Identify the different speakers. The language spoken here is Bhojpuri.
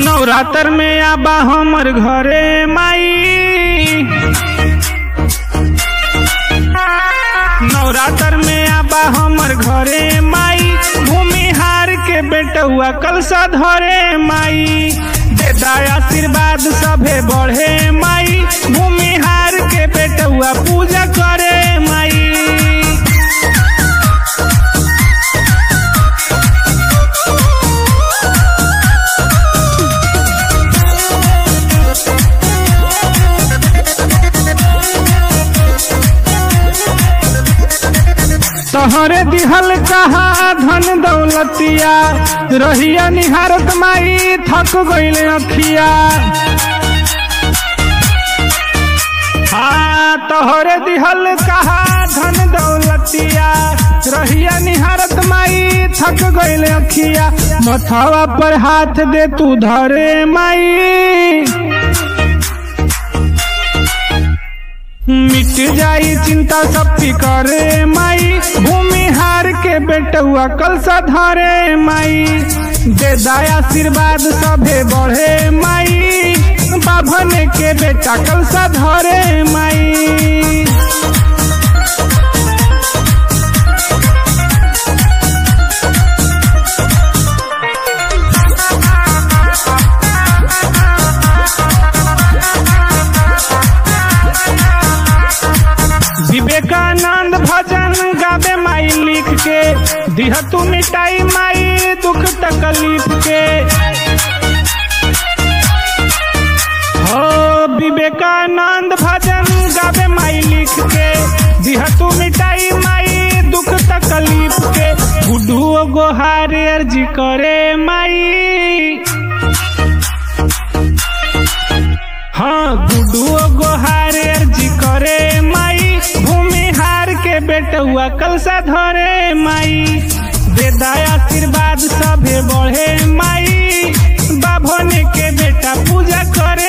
Speaker 1: नवरात्र में आबा हमर घरे माई, नवरात्र में आबा हमर घरे माई, भूमिहार के बेटुआ कलसा धरे माई, दे दया आशीर्वाद सभे बढ़े माई, भूमिहार के बेटुआ पूजा करे माई। तोहरे दिहल कहा धन दौलतिया, रहिया निहारत माई थक गइल अखिया। हाँ तोहरे दिहल कहा धन दौलतिया, रहिया निहारत माई थक गइल अखिया। मथवा पर हाथ दे तू धरे माई, मिट जाई चिंता सब फिकर माई, भूमिहार के बेटुआ कलसा धरे माई, दे दया आशीर्वाद सभे बढ़े माई, बाभन के बेटा कलसा धरे माई। विवेकानंद भजन गावे माई लिख के, दिह तू मिटाई माई दुख तकलीफ के। हो विवेकानंद भजन गावे माई लिख के, दिह तू मिटाई माई दुख तकलीफ के। गुड्डू गोहार अर्जी करे माई, हाँ गुड्डू गोहार अर्जी करे माई, भूमिहार के बेटुआ कलसा धरे माई, दे दया आशीर्वाद सभे बढ़े माई, बाभन के बेटा पूजा करे।